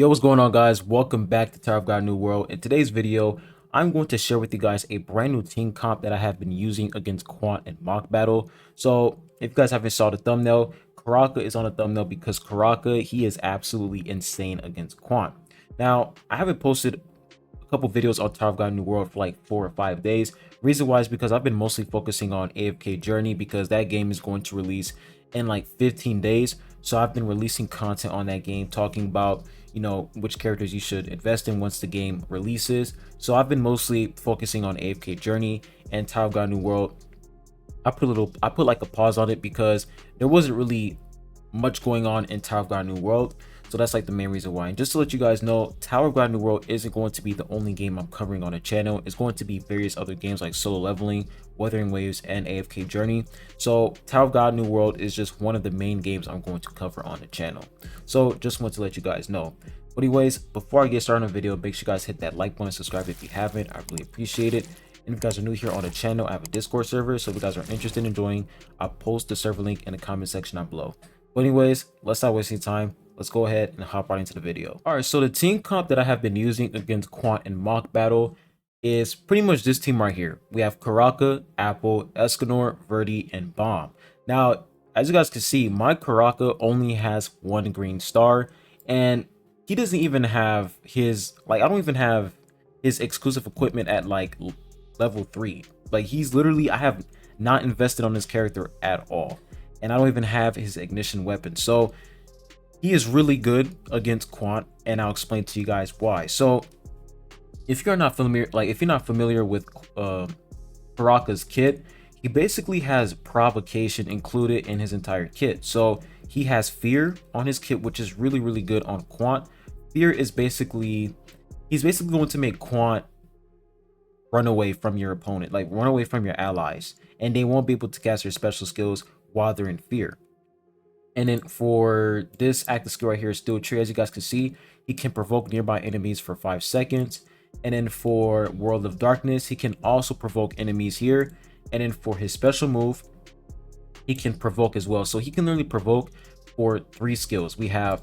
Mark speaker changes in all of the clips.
Speaker 1: Yo, what's going on, guys? Welcome back to Tower of God New World. In today's video, I'm going to share with you guys a brand new team comp that I have been using against Quant and Mock Battle. So if you guys haven't saw the thumbnail, Karaka is on the thumbnail because Karaka, he is absolutely insane against Quant. Now, I haven't posted a couple videos on Tower of God New World for like 4 or 5 days. Reason why is because I've been mostly focusing on AFK Journey because that game is going to release in like 15 days. So I've been releasing content on that game talking about which characters you should invest in once the game releases. So I've been mostly focusing on AFK Journey and Tower of God New World. I put like a pause on it because there wasn't really much going on in Tower of God New World. So that's like the main reason why. And just to let you guys know, Tower of God New World isn't going to be the only game I'm covering on the channel. It's going to be various other games like Solo Leveling, Wuthering Waves, and AFK Journey. So Tower of God New World is just one of the main games I'm going to cover on the channel. So just want to let you guys know. But anyways, before I get started on the video, make sure you guys hit that like button, subscribe if you haven't. I really appreciate it. And if you guys are new here on the channel, I have a Discord server. So if you guys are interested in joining, I'll post the server link in the comment section down below. But anyways, let's not wasting time. Let's go ahead and hop right into the video. All right, so the team comp that I have been using against Quant and Mock Battle is pretty much this team right here. We have Karaka, Apple, Escanor, Verdi, and Bomb. Now, as you guys can see, my Karaka only has 1 green star, and he doesn't even have his, like, I don't even have his exclusive equipment at like level 3. Like, he's literally, I have not invested on this character at all, and I don't even have his ignition weapon. So he is really good against Quant, and I'll explain to you guys why. So if you're not familiar with Karaka's kit, he basically has provocation included in his entire kit. So he has fear on his kit, which is really good on Quant. Fear is he's basically going to make Quant run away from your opponent, like run away from your allies, and they won't be able to cast their special skills while they're in fear. And then for this active skill right here, Steel Tree, as you guys can see, he can provoke nearby enemies for 5 seconds. And then for World of Darkness, he can also provoke enemies here. And then for his special move, he can provoke as well. So he can literally provoke for 3 skills. We have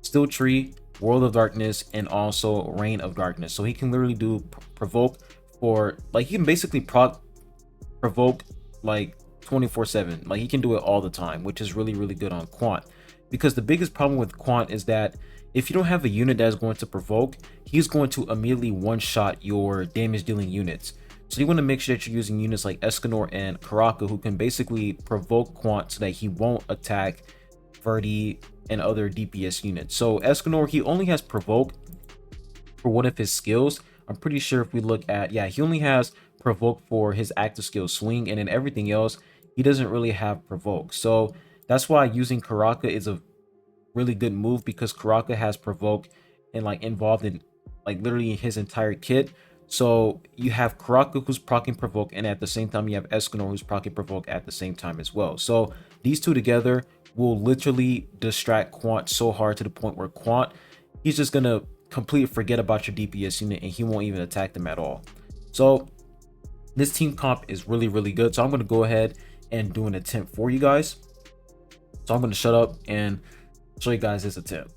Speaker 1: Steel Tree, World of Darkness, and also Reign of Darkness. So he can literally do provoke for, like, he can basically provoke like 24/7. Like, he can do it all the time, which is really good on Quant. Because the biggest problem with Quant is that if you don't have a unit that is going to provoke, he's going to immediately one-shot your damage dealing units. So you want to make sure that you're using units like Escanor and Karaka, who can basically provoke Quant so that he won't attack Verdi and other DPS units. So Escanor, he only has provoke for one of his skills. I'm pretty sure if we look at, yeah, he only has provoke for his active skill Swing, and then everything else he doesn't really have provoke. So that's why using Karaka is a really good move, because Karaka has provoke and like involved in like literally his entire kit. So you have Karaka who's proccing provoke, and at the same time you have Escanor who's proccing provoke at the same time as well. So these two together will literally distract Quant so hard to the point where Quant, he's just gonna completely forget about your DPS unit and he won't even attack them at all. So this team comp is really good. So I'm going to go ahead and do an attempt for you guys. So I'm going to shut up and show you guys this attempt.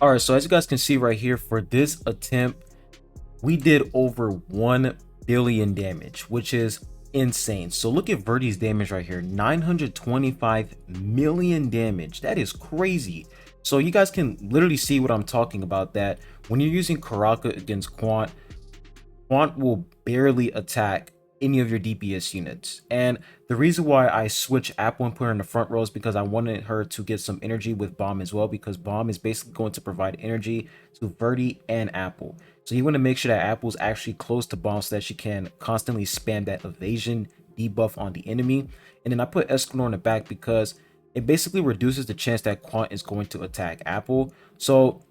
Speaker 1: All right, so as you guys can see right here, for this attempt, we did over 1 billion damage, which is insane. So look at Verdi's damage right here, 925 million damage. That is crazy. So you guys can literally see what I'm talking about, that when you're using Karaka against Quant will barely attack any of your DPS units. And the reason why I switched Apple and put her in the front row is because I wanted her to get some energy with Bomb as well, because Bomb is basically going to provide energy to Verdi and Apple. So you want to make sure that Apple is actually close to Bomb so that she can constantly spam that evasion debuff on the enemy. And then I put Escanor in the back because it basically reduces the chance that Quant is going to attack Apple. So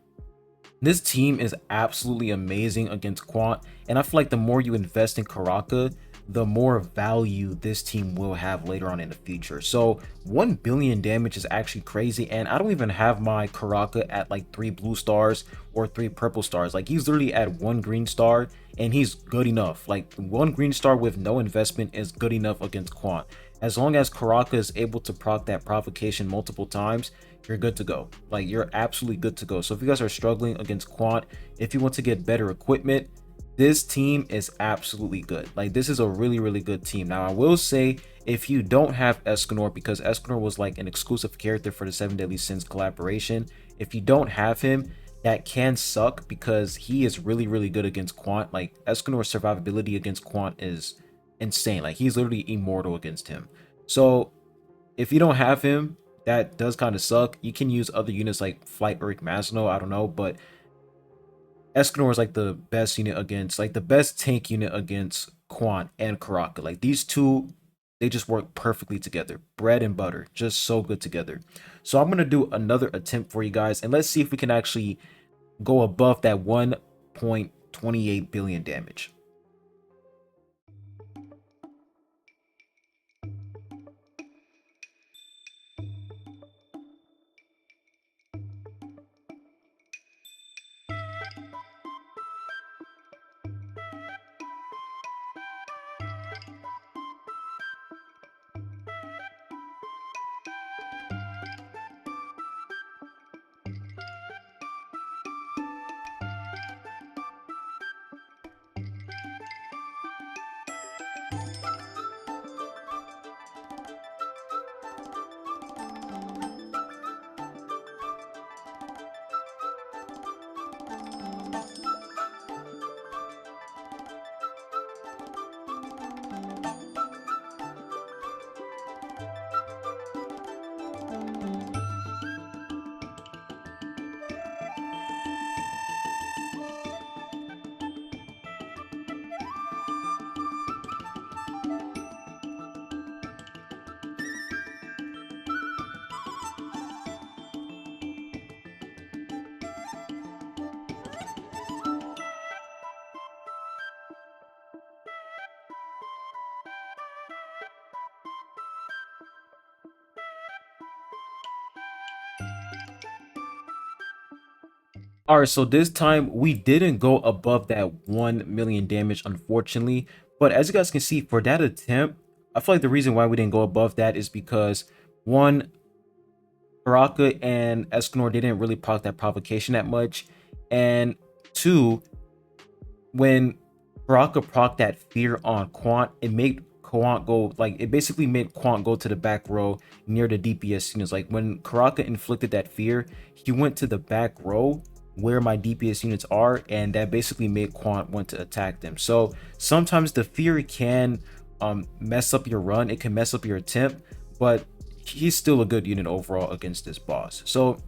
Speaker 1: this team is absolutely amazing against Quant, and I feel like the more you invest in Karaka, the more value this team will have later on in the future. So 1 billion damage is actually crazy, and I don't even have my Karaka at like 3 blue stars or 3 purple stars. Like, he's literally at 1 green star and he's good enough. Like, 1 green star with no investment is good enough against Quant. As long as Karaka is able to proc that provocation multiple times, you're good to go. Like, you're absolutely good to go. So if you guys are struggling against Quant, if you want to get better equipment, this team is absolutely good. Like, this is a really, really good team. Now, I will say, if you don't have Escanor, because Escanor was like an exclusive character for the 7 Deadly Sins collaboration, if you don't have him, that can suck because he is really, really good against Quant. Like, Escanor's survivability against Quant is insane. Like, he's literally immortal against him. So if you don't have him, that does kind of suck. You can use other units like Flight Eric Masno, I don't know, but Escanor is like the best unit against, like the best tank unit against Quant and Karaka. Like, these two, they just work perfectly together. Bread and butter, just so good together. So I'm gonna do another attempt for you guys, and let's see if we can actually go above that 1.28 billion damage. All right, so this time we didn't go above that 1 million damage, unfortunately. But as you guys can see, for that attempt, I feel like the reason why we didn't go above that is because, one, Baraka and Escanor didn't really proc that provocation that much. And two, when Baraka proc that fear on Quant, it made Quant go, like, it basically made Quant go to the back row near the DPS units. Like, when Karaka inflicted that fear, he went to the back row where my DPS units are, and that basically made Quant want to attack them. So sometimes the fear can mess up your run, it can mess up your attempt, but he's still a good unit overall against this boss. So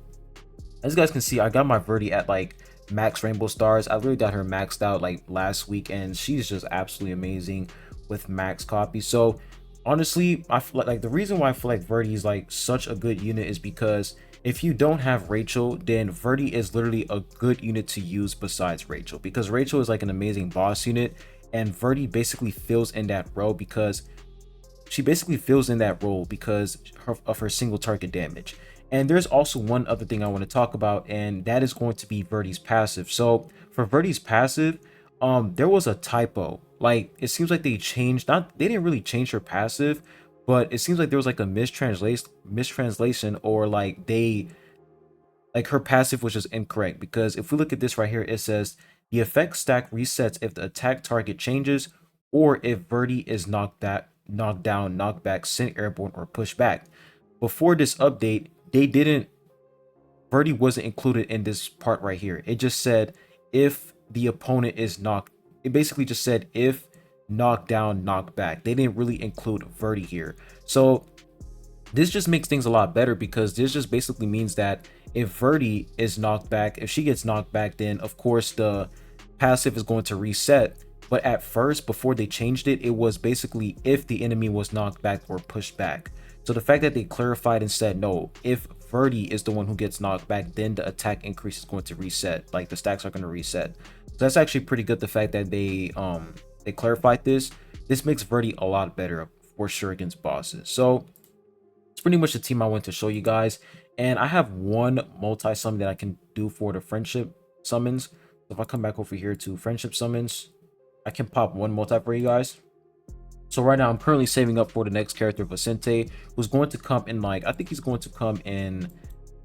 Speaker 1: as you guys can see, I got my Verdi at like max rainbow stars. I really got her maxed out like last week, and she's just absolutely amazing with max copy. So honestly, I feel like the reason why I feel like Verdi is like such a good unit is because if you don't have Rachel, then Verdi is literally a good unit to use besides Rachel, because Rachel is like an amazing boss unit, and Verdi basically fills in that role because of her single target damage. And there's also one other thing I want to talk about, and that is going to be Verdi's passive. So for Verdi's passive, there was a typo. Like, it seems like they didn't really change her passive, but it seems like there was like a mistranslation, or like like her passive was just incorrect, because if we look at this right here, it says the effect stack resets if the attack target changes or if Verdi is knocked down, knocked back, sent airborne, or pushed back. Before this update, Verdi wasn't included in this part right here. It just said if the opponent is knocked. It basically just said if knocked down, knocked back. They didn't really include Verdi here. So this just makes things a lot better, because this just basically means that if Verdi is knocked back, if she gets knocked back, then of course the passive is going to reset. But at first, before they changed it, it was basically if the enemy was knocked back or pushed back. So the fact that they clarified and said, no, if Verdi is the one who gets knocked back, then the attack increase is going to reset. Like the stacks are going to reset. So that's actually pretty good. The fact that they clarified this. This makes Verdi a lot better for sure against bosses. So it's pretty much the team I want to show you guys. And I have one multi-summon that I can do for the friendship summons. So if I come back over here to friendship summons, I can pop one multi for you guys. So right now I'm currently saving up for the next character, Vicente, who's going to come in like, I think he's going to come in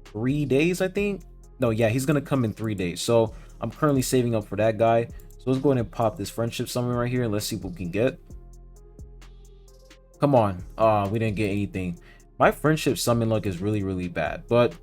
Speaker 1: 3 days, I think. No, yeah, he's going to come in 3 days. So I'm currently saving up for that guy. So let's go ahead and pop this friendship summon right here and let's see what we can get. Come on. We didn't get anything. My friendship summon luck is really bad. But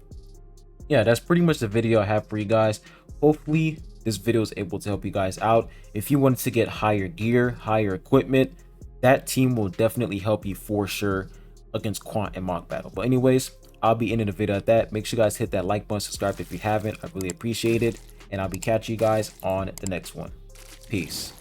Speaker 1: yeah, that's pretty much the video I have for you guys. Hopefully this video is able to help you guys out. If you wanted to get higher gear, higher equipment, that team will definitely help you for sure against Quant and Mach Battle. But anyways, I'll be ending the video at that. Make sure you guys hit that like button, subscribe if you haven't. I really appreciate it. And I'll be catching you guys on the next one. Peace.